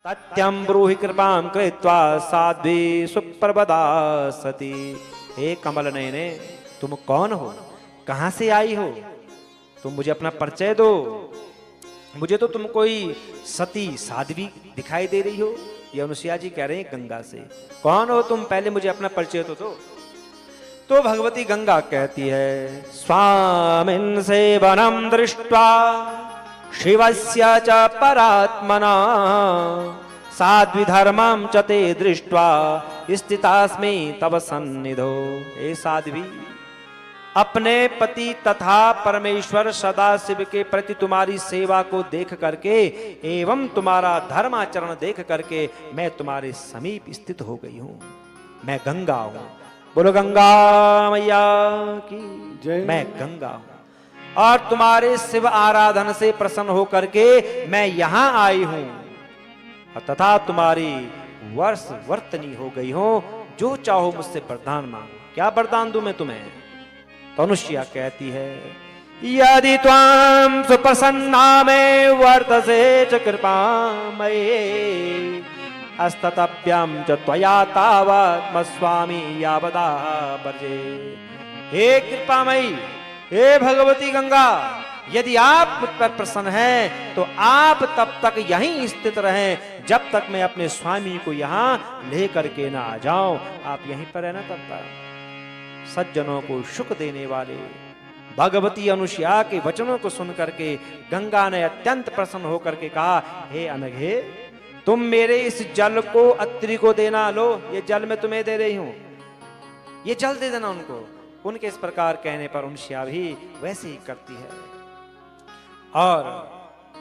तत्यं ब्रूहि कृपां कृत्वा साध्वी सुप्रभदा सती। हे कमल नयने, तुम कौन हो, कहां से आई हो, तुम मुझे अपना परिचय दो। मुझे तो तुम कोई सती साध्वी दिखाई दे रही हो। ये अनुसुईया जी कह रहे हैं गंगा से, कौन हो तुम, पहले मुझे अपना परिचय तो दो। तो भगवती गंगा कहती है, स्वामिन् सेवनं दृष्ट्वा शिवस्य च परात्मना साध्वी धर्मं च ते दृष्ट्वा स्थितास्मि तव सन्निधौ। हे साध्वी, अपने पति तथा परमेश्वर सदाशिव के प्रति तुम्हारी सेवा को देख करके एवं तुम्हारा धर्माचरण देख करके मैं तुम्हारे समीप स्थित हो गई हूं। मैं गंगा हूं, बोलो गंगा मैया की जय। मैं गंगा हूं और तुम्हारे शिव आराधन से प्रसन्न होकर के मैं यहां आई हूं तथा तुम्हारी वर्ष वर्तनी हो गई हूं। जो चाहो मुझसे वरदान मांगो। क्या वरदान दूं मैं तुम्हें? तो अनुसुईया कहती है, यदि त्वां सुप्रसन्ना में वर्तसे च कृपामये अस्ततव्यं च त्वया तावत् मस्वामी यावदा वर्जे। हे कृपामयी, हे भगवती गंगा, यदि आप मुझ पर प्रसन्न हैं तो आप तब तक यहीं स्थित रहें जब तक मैं अपने स्वामी को यहां लेकर के ना आ जाऊं। आप यहीं पर रहना तब तक। सज्जनों को सुख देने वाले भगवती अनुसुईया के वचनों को सुन करके गंगा ने अत्यंत प्रसन्न होकर के कहा, हे अनघे, तुम मेरे इस जल को अत्रि को देना। लो, ये जल मैं तुम्हें दे रही हूं, ये जल दे देना उनको। उनके इस प्रकार कहने पर अनुसुईया भी वैसे ही करती है और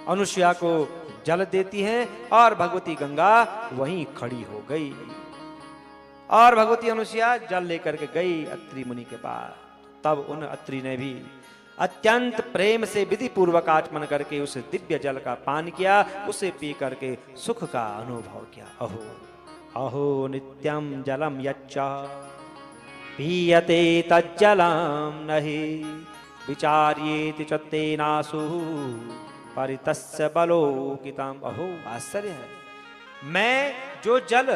अनुसुईया को जल देती है और भगवती गंगा वहीं खड़ी हो गई। और भगवती अनुसुईया जल लेकर के गई अत्रि मुनि के पास। तब उन अत्रि ने भी अत्यंत प्रेम से विधि पूर्वक आचमन करके उस दिव्य जल का पान किया, उसे पी करके सुख का अनुभव किया। अहो अहो नित्यं जलम यच्च पीयते तज्जलं नहि विचार्येति च तेनासु परितस्य बलोकितम्। अहो आश्चर्य है, मैं जो जल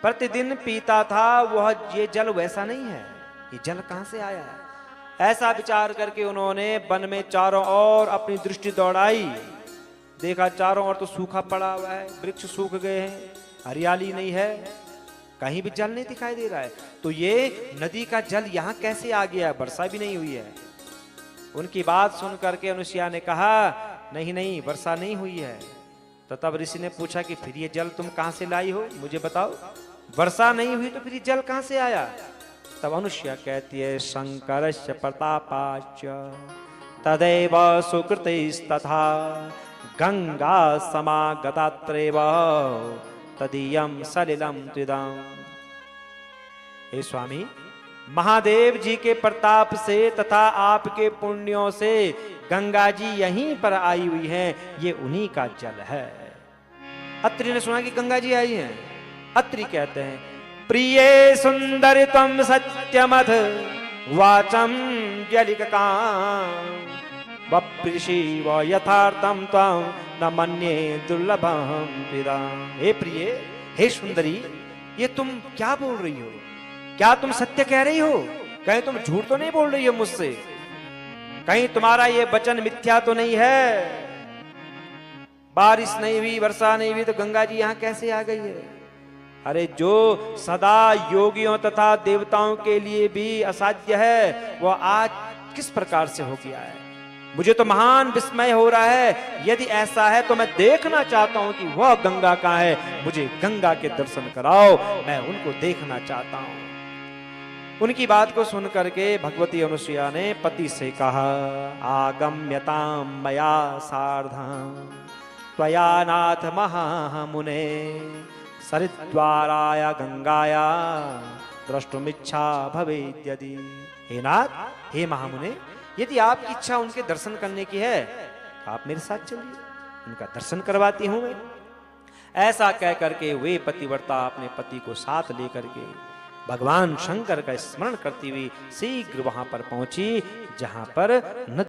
प्रतिदिन पीता था वह ये जल वैसा नहीं है। ये जल कहां से आया है? ऐसा विचार करके उन्होंने वन में चारों ओर अपनी दृष्टि दौड़ाई। देखा चारों ओर तो सूखा पड़ा हुआ है, वृक्ष सूख गए हैं, हरियाली नहीं है, कहीं भी जल नहीं दिखाई दे रहा है। तो ये नदी का जल यहाँ कैसे आ गया? वर्षा भी नहीं हुई है। उनकी बात सुन करके अनुसुईया ने कहा, नहीं नहीं, वर्षा नहीं हुई है। तो तब ऋषि ने पूछा कि फिर ये जल तुम कहां से लाई हो, मुझे बताओ। वर्षा नहीं हुई तो फिर ये जल कहां से आया? तब अनुसुईया कहती है, शंकरस्य प्रतापाच्च तदैव सुकृतिस्तथा गंगा समागतात्रेव तदीयं सलिलं त्विदम्। हे स्वामी, महादेव जी के प्रताप से तथा आपके पुण्यों से गंगा जी यहीं पर आई हुई हैं, ये उन्हीं का जल है। अत्रि ने सुना कि गंगा जी आई हैं। अत्रि कहते हैं, प्रिये सुंदरि त्वं सत्यमथ वाचम जलिकां वप्रिषि व यथार्थं त्वं न मन्ये दुर्लभं त्विदम्। हे प्रिय, हे सुंदरी, ये तुम क्या बोल रही हो? क्या तुम सत्य कह रही हो? कहीं तुम झूठ तो नहीं बोल रही हो मुझसे? कहीं तुम्हारा ये वचन मिथ्या तो नहीं है? बारिश नहीं हुई, वर्षा नहीं हुई, तो गंगा जी यहां कैसे आ गई है? अरे जो सदा योगियों तथा देवताओं के लिए भी असाध्य है, वह आज किस प्रकार से हो गया है? मुझे तो महान विस्मय हो रहा है। यदि ऐसा है तो मैं देखना चाहता हूं कि वह गंगा कहां है। मुझे गंगा के दर्शन कराओ, मैं उनको देखना चाहता हूं। उनकी बात को सुन करके भगवती अनुसुईया ने पति से कहा, आगम्यतां मया सार्धं त्वया नाथ महामुने सरिद्वाराय गंगाया द्रष्टुमिच्छा भवेत् यदि। हे नाथ, हे महामुने, यदि आपकी इच्छा उनके दर्शन करने की है तो आप मेरे साथ चलिए, उनका दर्शन करवाती हूं मैं। ऐसा कह करके वे पतिव्रता अपने पति को साथ लेकर के भगवान शंकर का स्मरण करती हुई शीघ्र वहां पर पहुंची जहां पर